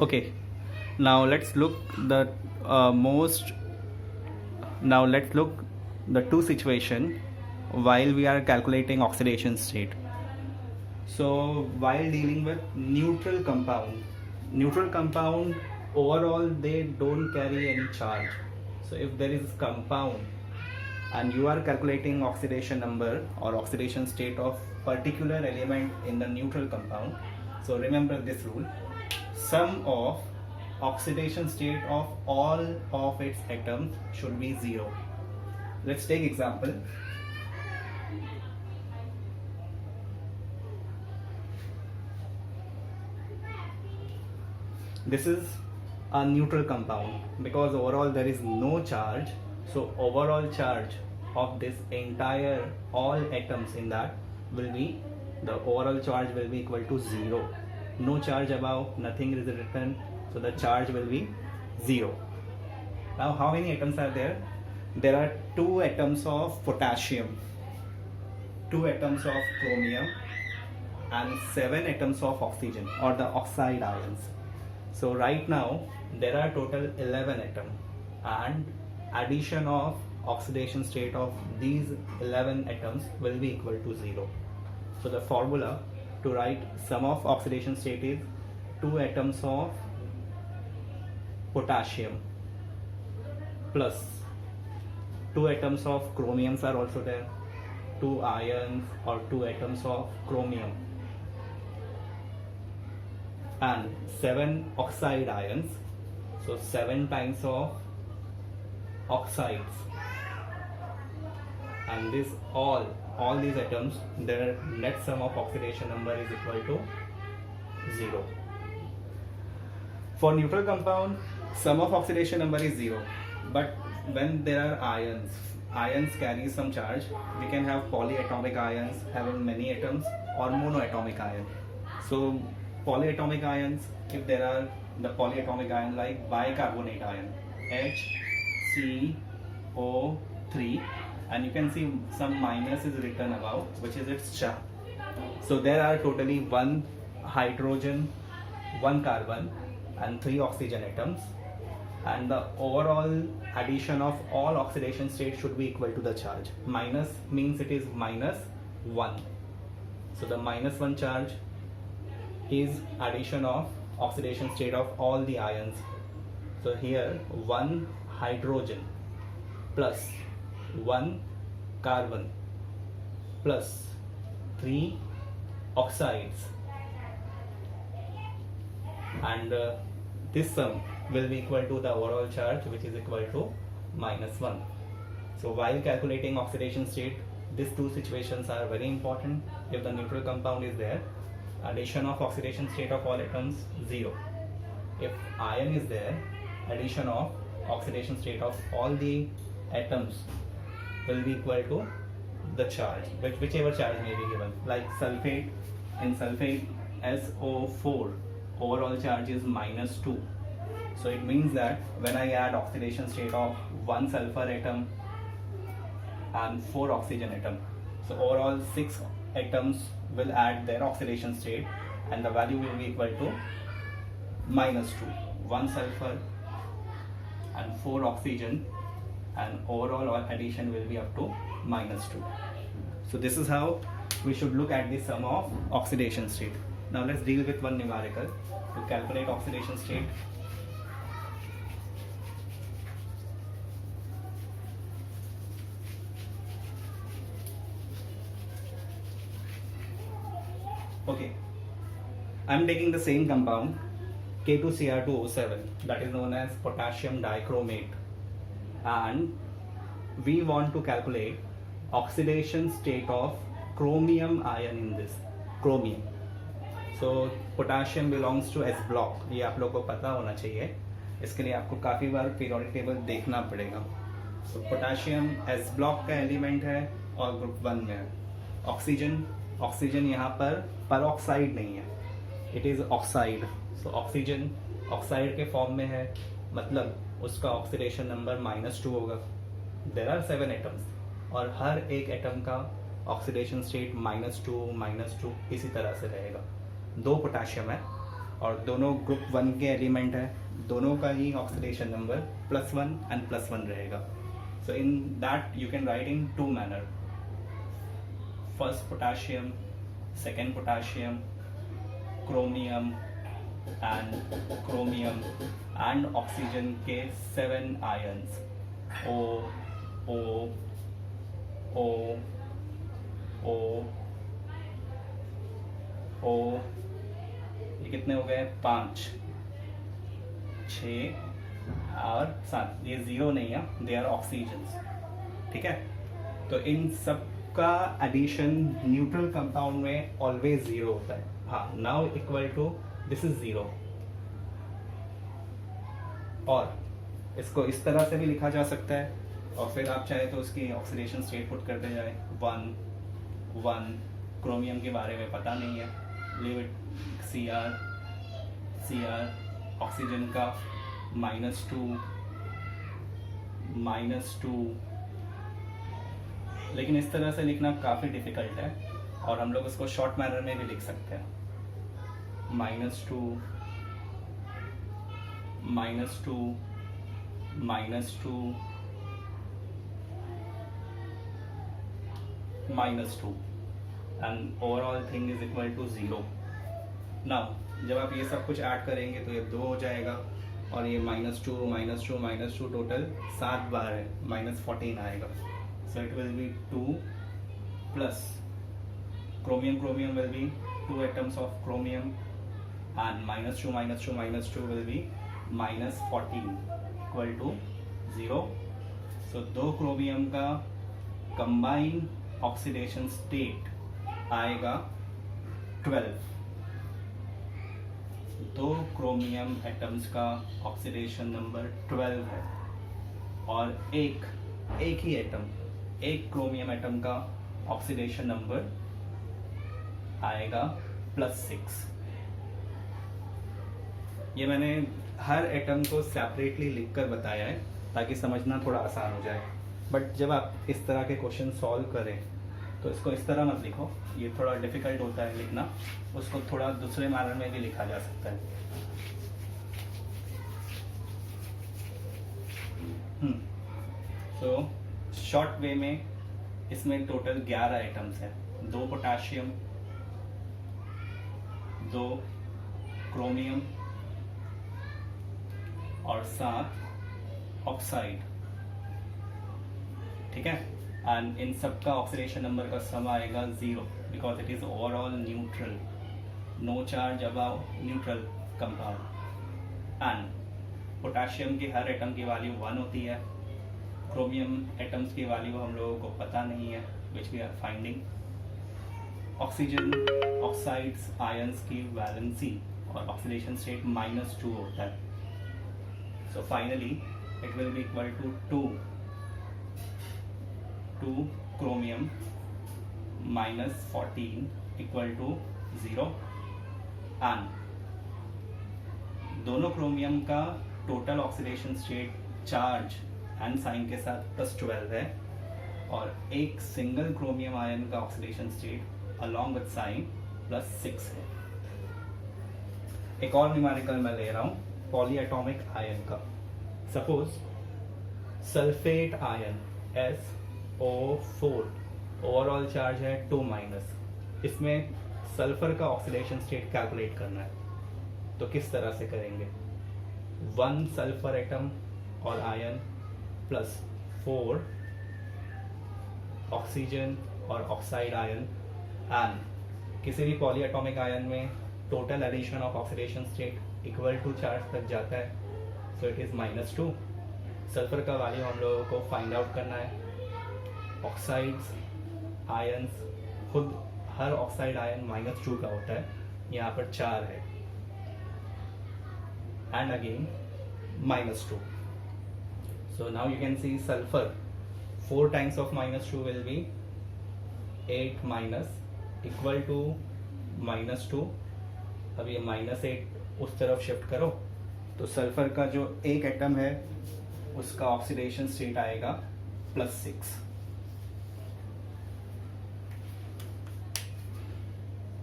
Okay, now let's look the most. Now let's look the two situation while we are calculating oxidation state. So while dealing with neutral compound overall they don't carry any charge. So if there is compound and you are calculating oxidation number or oxidation state of particular element in the neutral compound, so remember this rule: sum of oxidation state of all of its atoms should be 0. Let's take example. This is a neutral compound because overall there is no charge, so overall charge of this entire all atoms in that will be, the overall charge will be equal to 0. No charge above, nothing is written, so the charge will be 0. Now how many atoms are there? There are 2 atoms of potassium, 2 atoms of chromium and 7 atoms of oxygen or the oxide ions. So right now there are total 11 atoms, and addition of oxidation state of these 11 atoms will be equal to 0. So the formula to write sum of oxidation state is 2 atoms of potassium plus 2 atoms of chromiums are also there, 2 ions or 2 atoms of chromium, and 7 oxide ions, so 7 times of oxides, and this all these atoms, their net sum of oxidation number is equal to 0. For neutral compound, sum of oxidation number is 0, but when there are ions carry some charge. We can have polyatomic ions having many atoms or monoatomic ion. So polyatomic ions, if there are the polyatomic ion like bicarbonate ion HCO3, and you can see some minus is written above, which is its charge. So there are totally 1 hydrogen, 1 carbon and 3 oxygen atoms, and the overall addition of all oxidation states should be equal to the charge. Minus means it is minus 1, so the minus 1 charge is addition of oxidation state of all the ions. So here 1 hydrogen plus 1 carbon plus 3 oxides, and this sum will be equal to the overall charge, which is equal to minus 1. So while calculating oxidation state, these two situations are very important. If the neutral compound is there, addition of oxidation state of all atoms 0. If ion is there, addition of oxidation state of all the atoms will be equal to the charge, whichever charge may be given. Like sulfate, in sulfate SO4, overall charge is minus 2. So it means that when I add oxidation state of 1 sulfur atom and 4 oxygen atom, so overall 6 atoms will add their oxidation state, and the value will be equal to minus 2. 1 sulfur and 4 oxygen, and overall addition will be up to minus 2. So this is how we should look at the sum of oxidation state. Now let's deal with one numerical to calculate oxidation state. Okay, I'm taking the same compound K2Cr2O7, that is known as potassium dichromate, and we want to calculate oxidation state of chromium ion in this chromium. So potassium belongs to S block, ये आप लोगों को पता होना चाहिए, इसके लिए आपको काफ़ी बार पीरियोडिक टेबल देखना पड़ेगा. तो पोटाशियम S ब्लॉक का एलिमेंट है और ग्रुप 1 में है. ऑक्सीजन यहाँ पर परऑक्साइड नहीं है, it is oxide. So oxygen oxide के फॉर्म में है, मतलब उसका ऑक्सीडेशन नंबर -2 होगा. देयर आर 7 एटम्स और हर एक एटम का ऑक्सीडेशन स्टेट -2 इसी तरह से रहेगा. 2 पोटेशियम है और दोनों ग्रुप 1 के एलिमेंट है, दोनों का ही ऑक्सीडेशन नंबर +1 एंड +1 रहेगा. So in that you can write in 2 manner. First potassium, second potassium, chromium and oxygen के 7 आयंस O, ये कितने हो गए? 5, 6 और 7. ये 0 नहीं है, दे आर ऑक्सीजन्स. ठीक है, तो इन सब का एडिशन न्यूट्रल कंपाउंड में ऑलवेज 0 होता है. हाँ, now equal to this is 0. और इसको इस तरह से भी लिखा जा सकता है, और फिर आप चाहे तो उसकी ऑक्सीडेशन स्टेट पुट करते जाए. 1 क्रोमियम के बारे में पता नहीं है, लीव इट. Cr ऑक्सीजन का -2, लेकिन इस तरह से लिखना काफ़ी डिफिकल्ट है, और हम लोग उसको शॉर्ट मैनर में भी लिख सकते हैं. -2 and overall thing is equal to 0. Now जब आप ये सब कुछ ऐड करेंगे तो ये 2 हो जाएगा, और ये -2 टोटल 7 बार है, -14 आएगा. So it will be 2 plus chromium will be 2 atoms of chromium, and -2 will be -14 equal to 0. So 2 chromium का कंबाइन ऑक्सीडेशन स्टेट आएगा 12. 2 क्रोमियम एटम्स का ऑक्सीडेशन नंबर 12 है, और एक ही एटम, एक क्रोमियम एटम का ऑक्सीडेशन नंबर आएगा +6. ये मैंने हर एटम को सेपरेटली लिखकर बताया है ताकि समझना थोड़ा आसान हो जाए. बट जब आप इस तरह के क्वेश्चन सॉल्व करें तो इसको इस तरह मत लिखो, ये थोड़ा डिफिकल्ट होता है लिखना. उसको थोड़ा दूसरे मैनर में भी लिखा जा सकता है. सो शॉर्ट वे में इसमें टोटल 11 आइटम्स हैं. 2 पोटाशियम, 2 क्रोमियम और 7 ऑक्साइड. ठीक है, एंड इन सब का ऑक्सीडेशन नंबर का सम आएगा 0 because it is overall neutral. No charge about neutral compound. And potassium के हर एटम की वैल्यू 1 होती है. क्रोमियम एटम्स की वैल्यू हम लोगों को पता नहीं है, which we are finding. Oxygen oxides ions की वैलेंसी और ऑक्सीडेशन स्टेट -2 होता है. So finally it will be equal to 2 chromium -14 equal to 0. And दोनों क्रोमियम का total oxidation state charge and sign के साथ +12 है, और एक सिंगल क्रोमियम आयन का oxidation state along with sign +6 है. एक और न्यूमेरिकल मैं ले रहा हूँ पॉलीएटॉमिक आयन का. Suppose sulphate ion SO4, overall charge है 2-. इसमें सल्फर का ऑक्सीडेशन स्टेट कैलकुलेट करना है, तो किस तरह से करेंगे? 1 सल्फर एटम और आयन +4 ऑक्सीजन और ऑक्साइड आयन, एंड किसी भी पॉलीएटॉमिक आयन में total addition of oxidation state equal to charge तक जाता है. So it is -2. सल्फर का वैल्यू हम लोगों को फाइंड आउट करना है. ऑक्साइड्स आयंस, खुद हर ऑक्साइड आयन -2 का होता है, यहाँ पर 4 है, and again -2. So now you can see sulfur 4 times of -2 will be 8 minus equal to -2. अब ये -8 उस तरफ शिफ्ट करो तो सल्फर का जो एक एटम है उसका ऑक्सीडेशन स्टेट आएगा +6.